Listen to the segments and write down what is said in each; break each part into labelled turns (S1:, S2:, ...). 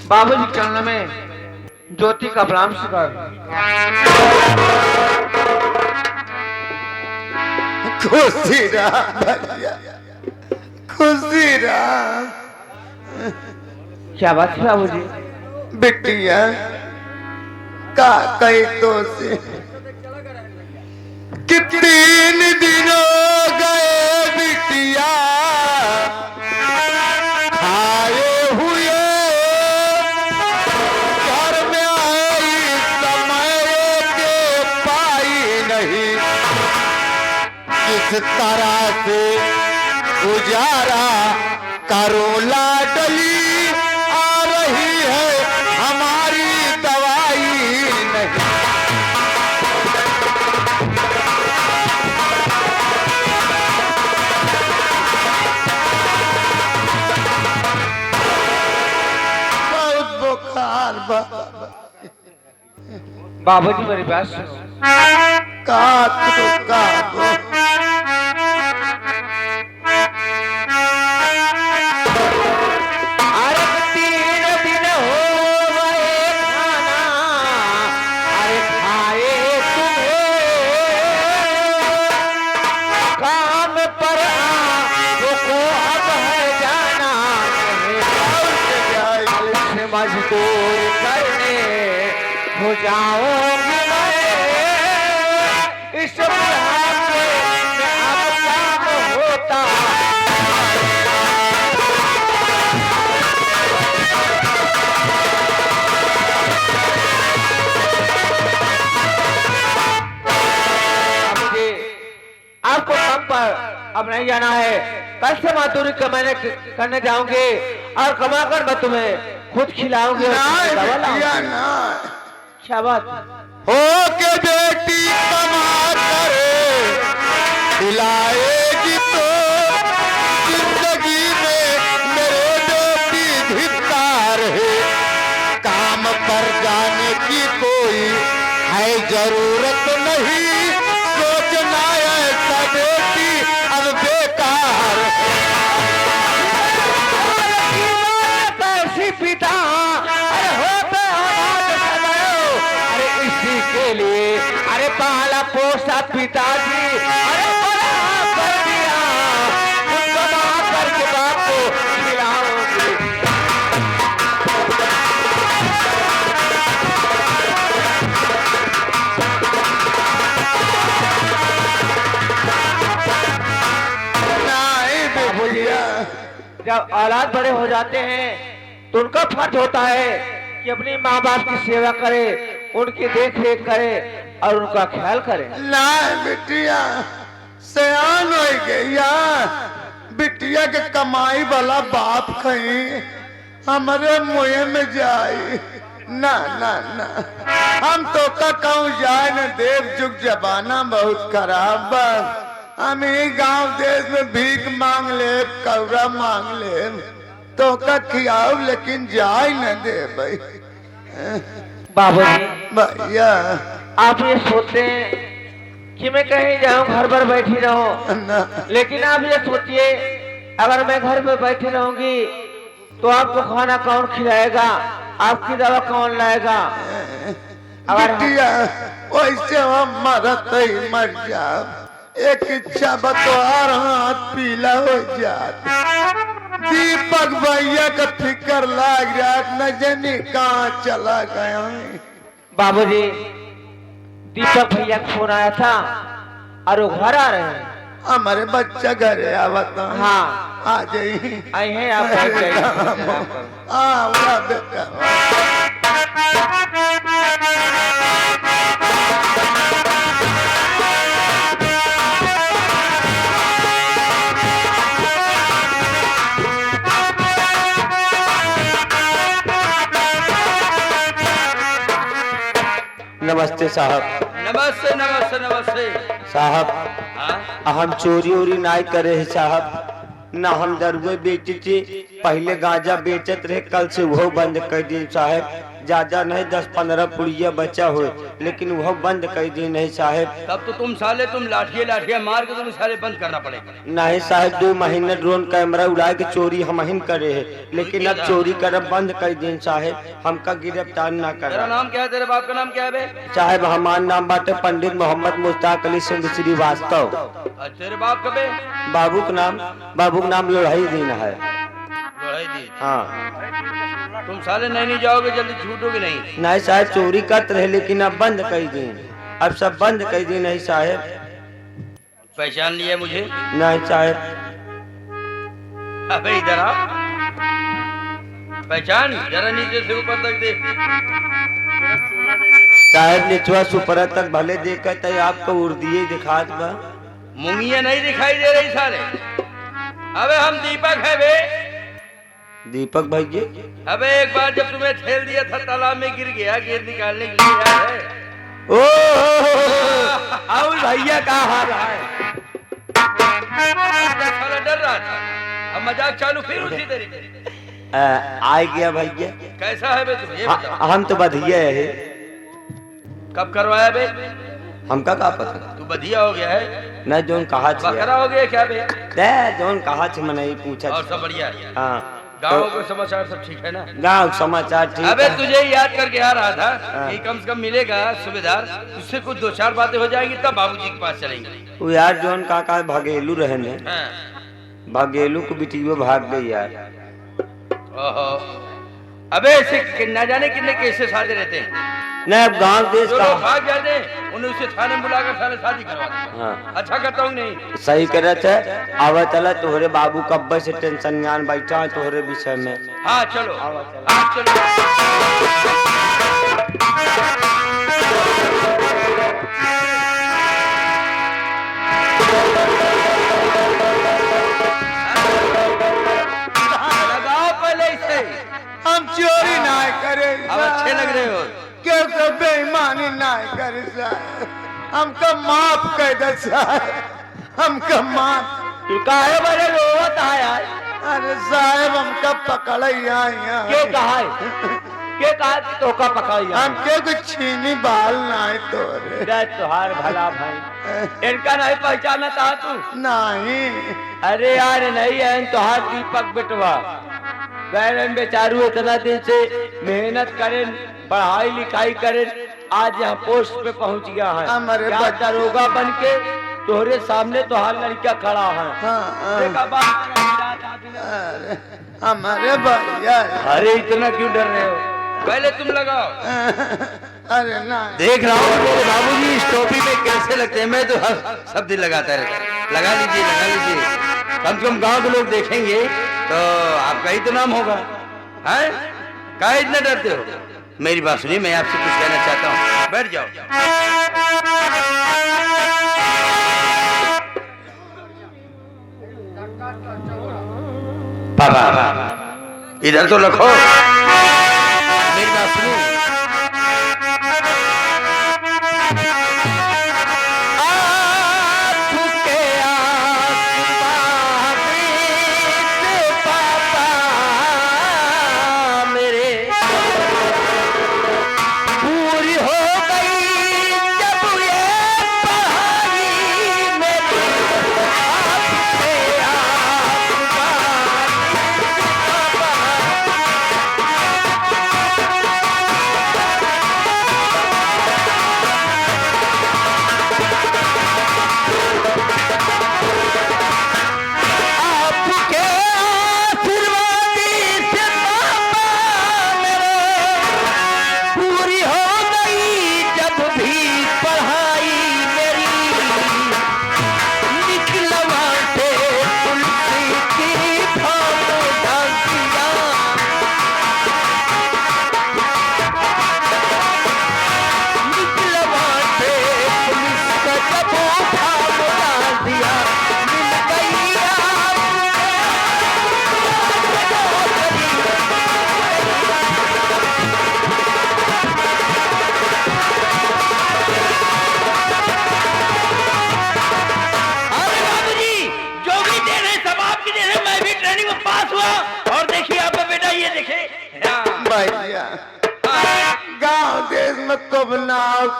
S1: बाबूजी चरण में ज्योति का प्रणाम कर।
S2: खुशी रहा भैया, खुशी रहा।
S1: क्या बात है बाबूजी?
S2: बिटिया का कही तो से कि 3 दिन हो गए बिटिया खाए हुए, घर में आई समय के पाई नहीं, किस तरह से गुजारा करो लाडली, आ रही है हमारी दवाई नहीं। बहुत बुखार
S1: बाबूजी मेरी बात सुनो। अरे 3 दिन हो गए खाना अरे खाए तुम्हें, काम पर रुको अब है जाना, से मजदूर करने हो जाओगे मैं, इस बुढ़ापे में अब काम होता। आपको काम पर अब नहीं जाना है, कल से मजदूरी करने जाऊंगे और कमाकर मैं तुम्हें खुद खिलाऊंगी। शाबाश
S2: हो के बेटी कमा करे खिलाएगी तो जिंदगी में मेरे बेटी धिक्कार है, काम पर जाने की कोई है जरूरत नहीं, सोचना ऐसा बेटी अब बेकार है।
S1: पिता अरे होते अरे इसी के लिए अरे पाला पोसा पिताजी, अरे बड़ा कर दिया कमा करके बाप को खिलाओगे। जब औलाद बड़े हो जाते हैं तो उनका फर्ज होता है कि अपने माँ बाप की सेवा करे, उनकी देख रेख करे और उनका ख्याल करे।
S2: ना बिटिया सयान हो गया, बिटिया के कमाई वाला बाप कहीं हमारे मुँह में जाए ना ना ना, हम तो का कहूँ जाए न देव, जुग जमाना बहुत खराब बा, हम ही गांव देश में भीख मांग ले कौरा मांग ले तो का खियाओ, लेकिन जाए न दे भाई।
S1: बाबूजी
S2: भैया
S1: आप ये सोचते हैं कि मैं कहीं जाऊं घर पर बैठी रहूं, लेकिन आप ये सोचिए अगर मैं घर पर बैठी रहूंगी तो आपको खाना कौन खिलाएगा, आपकी दवा कौन लाएगा? अगर
S2: वैसे हम मरत ही मर जाओ, एक इच्छा बतवार हाथ पीला हो जात, दीपक भैया का फिक्र लाग जात, न जाने कहाँ चला गया।
S1: बाबूजी दीपक भैया का फोन आया था और वो घर आ रहे हैं।
S2: हमारे बच्चा घरे आवत।
S1: हाँ
S2: आ जाइए,
S1: आए हैं आप
S2: बेटा।
S3: नमस्ते साहब।
S4: नमस्ते नमस्ते नमस्ते
S3: साहब
S4: हाँ?
S3: हम चोरी उरी नहीं करे है साहब, न हम दरुए बेचे थे, पहले गांजा बेचत रहे, कल से वो बंद कर दिए साहब। ज्यादा नहीं 10-15 पुड़िया बचा हुए, लेकिन वह बंद कर दी नहीं साहब।
S4: तब तो तुम साले तुम लाठिया मार के तुम साले बंद करना पड़ेगा।
S3: नहीं साहब 2 महीने ड्रोन कैमरा उड़ा के चोरी हम ही करे है, लेकिन अब चोरी करब बंद कर दी साहब, हमका गिरफ्तार ना
S4: तेरा
S3: कर।
S4: नाम क्या है? तेरे बाप का नाम क्या है बे?
S3: साहब हमार नाम बाटे पंडित मोहम्मद मुश्ताक अली सिंह श्रीवास्तव।
S4: तेरे बाप का बे?
S3: बाबू का नाम लोढ़ाई दीन है।
S4: लोढ़ाई दी।
S3: हाँ
S4: तुम साले नहीं जाओगे, जल्दी छूटोगे नहीं।
S3: नहीं साहब चोरी करते रहे, लेकिन अब बंद कर दी, अब सब बंद कर दी नहीं साहब।
S4: पहचान लिया मुझे?
S3: नहीं साहब।
S4: अबे इधर आ, पहचान जरा नीचे से ऊपर तक देख।
S3: साहब निचवा सुपर तक भले देखा तो आपको उर्दिये दिखात बा।
S4: मुंगिया नहीं दिखाई दे रही साले। अबे हम दीपक है बे।
S3: दीपक भाई जी।
S4: अबे एक बार जब तुम्हें ठेल दिया था तालाब में गिर गया, गिर निकालने के लिए आया है।
S3: ओ और भैया का हाल है?
S4: साला डर रहा था, अब मजाक चालू फिर उसी तरीके।
S3: आ गया भैया।
S4: कैसा है बे तुम ये बताओ?
S3: हम तो बधिया है।
S4: कब करवाया बे?
S3: हमका का पता?
S4: तू बधिया हो गया है?
S3: नहीं जोन कहा
S4: बकरा हो गया क्या बे?
S3: जोन कहा मने पूछा।
S4: और सब बढ़िया है?
S3: हाँ
S4: गाँव के समाचार सब ठीक है ना?
S3: गाँव समाचार ठीक
S4: अबे
S3: है।
S4: तुझे याद करके आ रहा था कि कम से कम मिलेगा सुबेदार, उससे कुछ 2-4 बातें हो जाएंगी तब बाबूजी के पास चलेंगे।
S3: वो यार जोन का भगेलू रहने,
S4: हाँ।
S3: भगेलू को बिटियो भाग गई यार।
S4: ओहो, अबे ऐसे न जाने कितने केसेस आते रहते हैं।
S3: नहीं अब गाँव देश
S4: जो
S3: का
S4: लोग भाग जाते हैं उन्हें उसे थाने में बुलाकर सारे शादी करवा देते हैं।
S3: हाँ।
S4: अच्छा करता हूँ नहीं?
S3: सही करे थे। आवा चला तोहरे बाबू कब्बे से टेंशन ज्ञान बैठा है तोहरे विषय में।
S4: हाँ चलो, हाँ चलो। लगाओ पहले इसे।
S2: हम चोरी ना करे,
S4: अब अच्छे लग रहे हो।
S2: क्यों बेईमानी ना करे साहब, हमको माफ कर दे साहब, हमको माफ।
S1: तू काहे बड़े रोवत है यार?
S2: अरे साहब हमका पकड़ यहाँ
S1: के कहा है? के कहा कि तोका पकड़ जा?
S2: हमके कुछ छीनी बाल ना है तोरे।
S1: जय तुहार भला भाई। इनका नहीं पहचाना था तू?
S2: नहीं
S1: अरे यार नहीं है तुहार दीपक बेटवा। गैर बेचारू इतना दिन से मेहनत करें, पढ़ाई लिखाई करें, आज यहाँ पोस्ट पे पहुँच गया है।
S2: हमारे
S1: क्या
S2: बच्चे-
S1: दरोगा बन के तोहरे सामने तुहार लड़का खड़ा है।
S2: हाँ,
S1: देखा बात?
S2: अरे हमारे भैया।
S1: अरे इतना क्यों डर रहे हो?
S4: पहले तुम लगाओ।
S2: अरे ना
S4: देख रहा हूँ मेरे बाबूजी इस टोपी में कैसे लगते हैं। मैं तो हर सब दिन लगाता रहता। लगा लीजिए, लगा लीजिए। कम से कम गांव के लोग देखेंगे तो आपका ही तो नाम होगा। हैं? काहे इतना डरते हो? मेरी बात सुनिए, मैं आपसे कुछ कहना चाहता हूँ। बैठ जाओ। पापा इधर तो रखो। मेरी बात सुनो।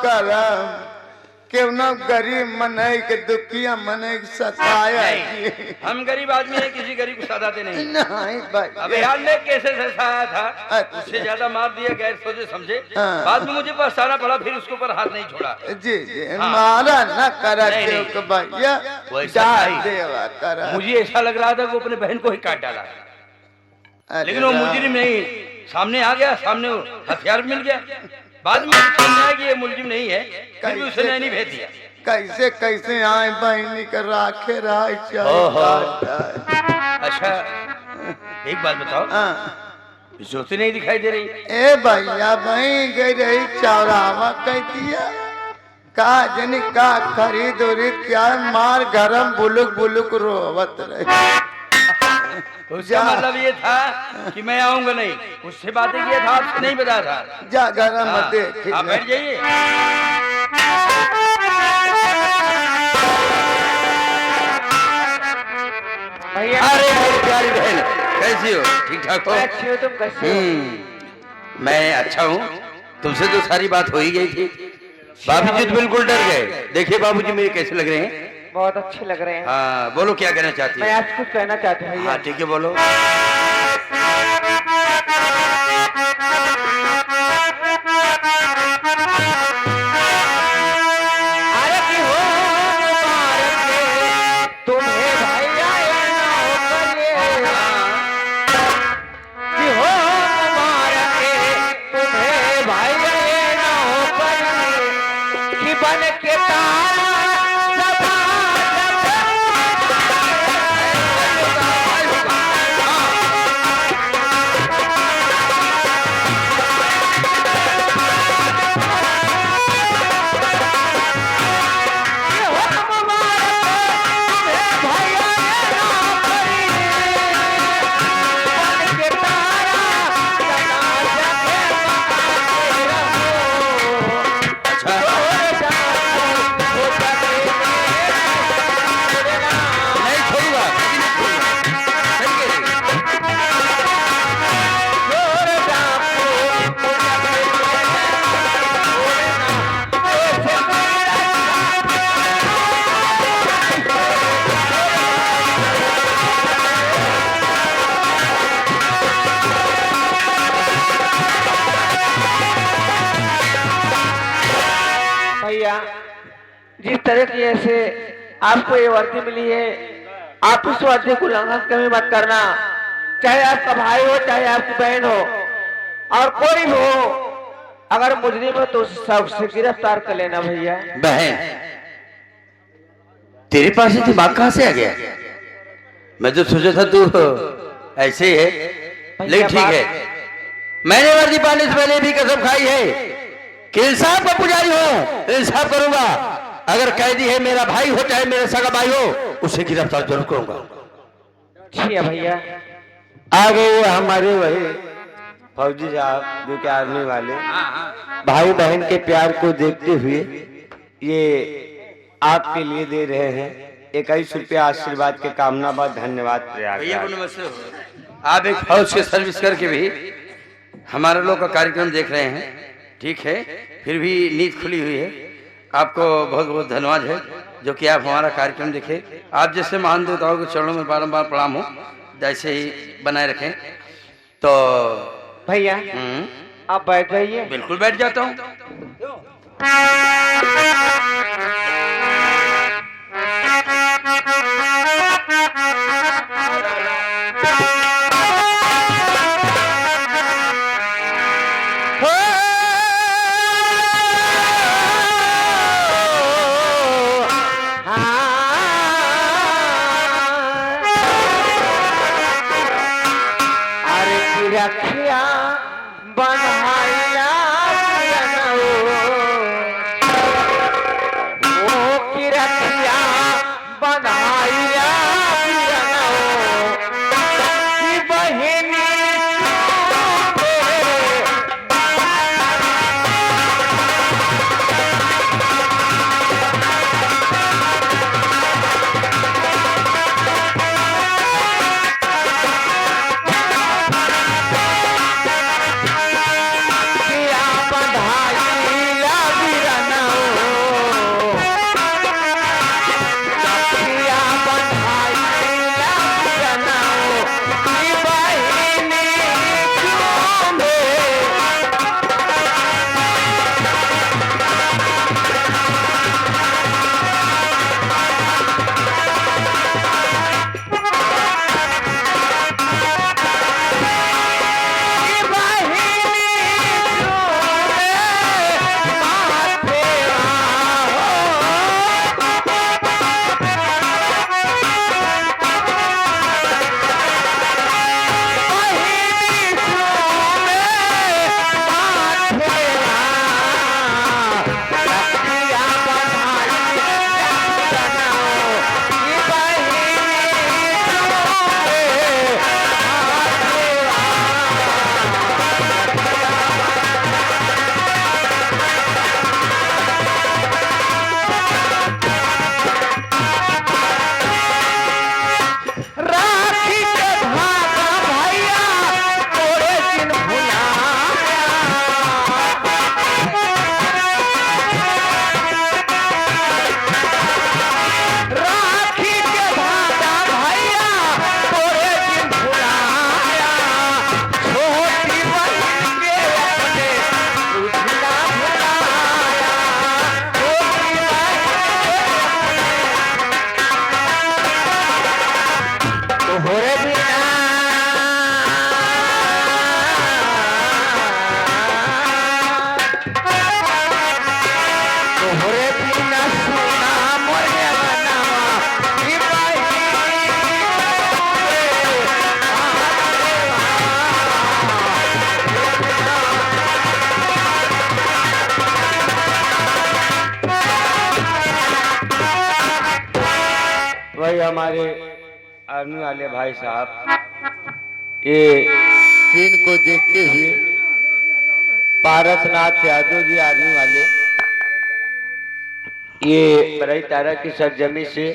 S2: करम क्यों ना गरीब मने के दुखिया मने के सताया
S4: नहीं, हम गरीब आदमी हैं, किसी गरीब को सताते नहीं।
S2: नहीं भाई
S4: अबे यार ने कैसे सताया था,
S2: अच्छा।
S4: उससे ज्यादा मार दिया गैर सोचे समझे।
S2: हाँ।
S4: बाद में मुझे पछताना पड़ा, फिर उसके ऊपर हाथ नहीं छोड़ा।
S2: जी जी
S4: हाँ।
S2: मारा न करा
S4: नहीं,
S2: क्यों
S4: नहीं।
S2: के भैया
S4: वो ऐसा
S2: डाल
S4: नहीं।
S2: देवा करा
S4: मुझे ऐसा लग रहा था कि वो अपने बहन को ही काट डाला,
S2: अरे
S4: लेकिन वो
S2: राम।
S4: मुजरिम नहीं, सामने आ गया, सामने वो हथियार मिल गया। बाद में समझा कि ये मुलजिम नहीं है, फिर भी
S2: कैसे?
S4: उसने नहीं भेज दिया।
S2: कैसे कैसे आए बहनी कर राखे राय
S4: ओहो।
S2: चाहे
S4: अच्छा एक बात बताओ, ज्योति नहीं दिखाई दे रही?
S2: ए भैया भाई गई रही चौरावा कह दिया का जनी का खरीद उरीद क्या मार गरम बुलुक बुलुक रोवत रही
S4: उसका मतलब ये था कि मैं आऊंगा नहीं, उससे बातें किया था, आपसे नहीं बताया था।
S2: जा गरम
S4: हाँ,
S2: देख
S4: आप बैठ जाइए।
S1: भैया
S4: अरे मेरी प्यारी बहन, कैसी हो? ठीक ठाक हो?
S1: मैं अच्छी हूँ, तुम कैसे हो?
S4: मैं अच्छा हूँ। तुमसे तो सारी बात हो ही गई थी। बाबूजी तो बिल्कुल डर गए। देखिए बाबूजी मेरे कैसे लग रहे हैं?
S1: बहुत अच्छे लग रहे हैं।
S4: हाँ बोलो, क्या कहना चाहती
S1: मैं
S4: है?
S1: आपसे कुछ कहना चाहती हूँ
S4: हाँ
S1: भैया।
S4: ठीक है बोलो।
S1: अरे कि हो मुबारक है तुम्हें भैया ये ना हो करिए। कि हो मुबारक है तुम्हें भैया ये ना हो करिए। कि बन के तारा सदा
S4: नहीं छोड़ूंगा, कभी नहीं छोड़ूंगा। चलिए।
S1: भैया जिस तरह की ऐसे आपको ये वर्दी मिली है, आप इस वर्दी को उल्लंघन कभी मत करना। चाहे आपका भाई हो, चाहे आपकी बहन हो, और कोई भी हो, अगर मुजरिम हो तो उसे गिरफ्तार कर लेना भैया।
S4: बहन, तेरे पास ये दिमाग कहाँ से आ गया? मैं तो सोचा था तू ऐसे ही है, लेकिन ठीक है। मैंने वर्दी पाने से पहले भी कसम खाई है कि इंसाफ का पुजारी हो, इंसाफ करूंगा। अगर कैदी है मेरा भाई हो चाहे मेरा सगा भाई हो, उसे गिरफ्तार जरूर करूंगा।
S1: ठीक है भैया।
S3: आ गए हमारे वही फौजी साहब जो कि आर्मी वाले भाई बहन के प्यार को देखते हुए ये आपके लिए दे रहे हैं 21 रुपया आशीर्वाद के कामना बाद। धन्यवाद
S4: भैया को
S3: प्रयाग।
S4: नमस्ते हो। आप एक फौज के सर्विस करके भी हमारे लोग का कार्यक्रम देख रहे हैं, ठीक है? फिर भी नींद खुली हुई है। आपको बहुत बहुत धन्यवाद है जो कि आप हमारा कार्यक्रम देखे। आप जैसे महान देवताओं के चरणों में बारंबार प्रणाम हो, जैसे ही बनाए रखें। तो
S1: भैया आप बैठ जाइए।
S4: बिल्कुल बैठ जाता हूँ।
S1: अरे की रखिया बनहाइया ओ की रखिया बनहाइया की बहिनी
S3: गए हमारे आर्मी वाले भाई साहब, ये सीन को देखते हुए पारसनाथ यादव जी आर्मी वाले ये बड़ई तारा की सरजमी से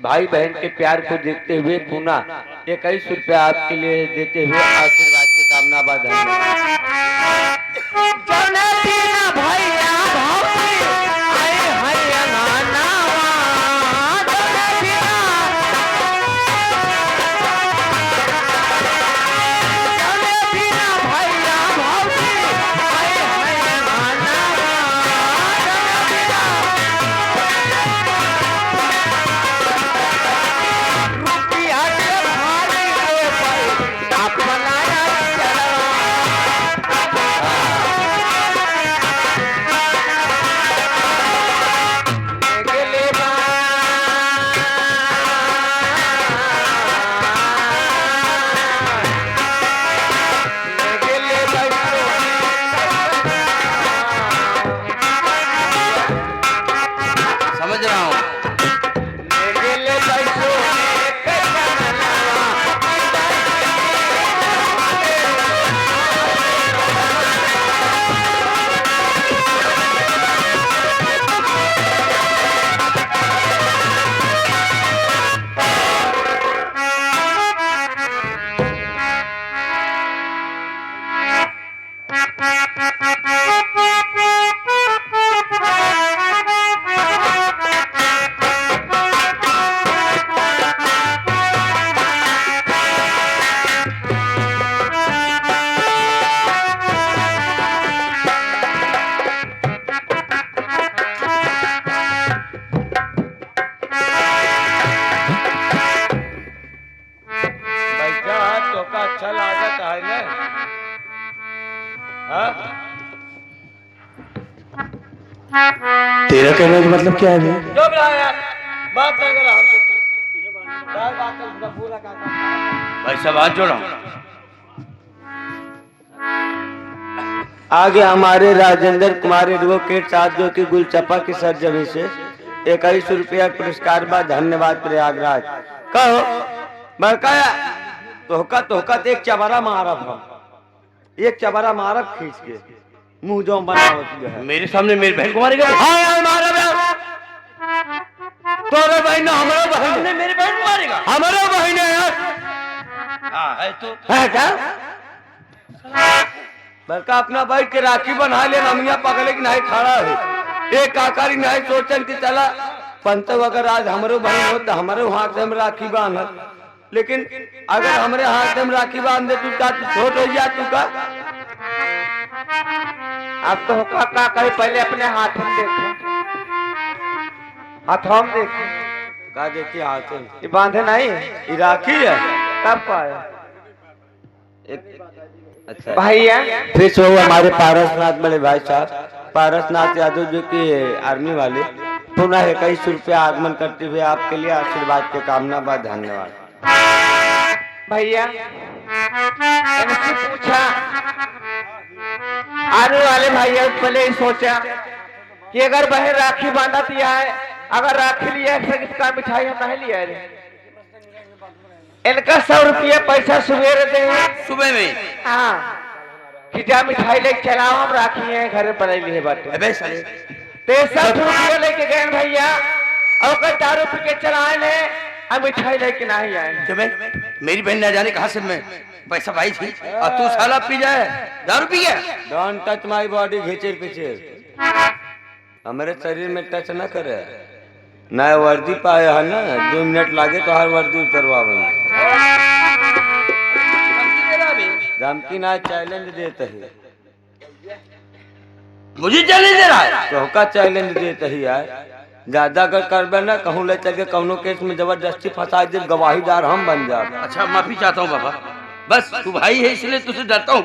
S3: भाई बहन के प्यार को देखते हुए पुनः 21 रुपया आपके लिए देते हुए आशीर्वाद की कामना बाद अच्छा लागत है ना।
S4: तेरा कहने का मतलब क्या है भैया?
S3: चुप रहा यार, बात नहीं करा हमसे तू। बात कर पूरा का
S4: भाई सब हाथ जोड़ो।
S3: आगे हमारे राजेंद्र कुमार एडवोकेट साहब जो कि गुलचप्पा की सरजमी से 21 रुपया पुरस्कार बाद धन्यवाद प्रयागराज। कहो बकाया तोहका तोहका तो एक चबारा मारब हम, एक चबारा मारब खींच के मुंह जो बना
S4: मेरे सामने मेरी बहन को मारेगा?
S3: हाँ यार मारब। तोरे बहन हमारा बहन
S4: ने मेरी बहन को मारेगा?
S3: हमारा बहन है यार।
S4: हाँ है तो
S3: है क्या? बल्कि अपना बैठ के राखी बना ले, नमिया पकड़े की नहीं खड़ा है। एक काकारी नहीं सोचन की चला पंत अगर आज हमारे बहन हो तो हमारे हाथ से हम राखी बांध, लेकिन अगर हमारे हाथ से हम राखी बांध दे तू का छोट हो जा तू का। अब तो का करे पहले अपने हाथ में देखो, हाथ हम देखो का देखिए हाथ में ये बांधे नहीं, ये राखी है कब पाया अच्छा भैया। फिर से वो हमारे पारसनाथ बड़े भाई साहब पारसनाथ यादव जो कि आर्मी वाले पुनः 21 रुपया आगमन करते हुए आपके लिए आशीर्वाद के कामना बाद धन्यवाद। भैया इनसे पूछा आने वाले भैया पहले ही सोचा कि अगर बहन राखी बांधा दिया है, अगर राखी लिया है इसका मिठाई हम नहीं लिया रे, इनका 100 रुपया पैसा सुबह दे
S4: सुबह में।
S3: हाँ कि जा मिठाई लेके चलाओ, हम राखी है घर पर लिए बाटे।
S4: अबे साले
S3: तो 60 रुपया लेके गए भैया और कई दारू पी के चलाए ले, हम मिठाई लेके नहीं आए।
S4: सुबह मेरी बहन न जाने कहां से मैं पैसा पाई थी और तू साला पी जाए दारू पी गया।
S3: डोंट टच माय बॉडी, घिचर पिचर हमारे शरीर में टच न करे। नया वर्दी पाए है ना, 2 मिनट लागे तो हर वर्दी उतरवा धमकी ना चैलेंज देते है,
S4: मुझे चैलेंज दे रहा है
S3: तो का चैलेंज देते ही यार। ज्यादा अगर करबे ना कहूँ ले चल के कौनो केस में जबरदस्ती फंसा दे, गवाहीदार हम बन जाए।
S4: अच्छा माफी चाहता हूँ बाबा, बस तू भाई है इसलिए तुझसे डरता हूँ।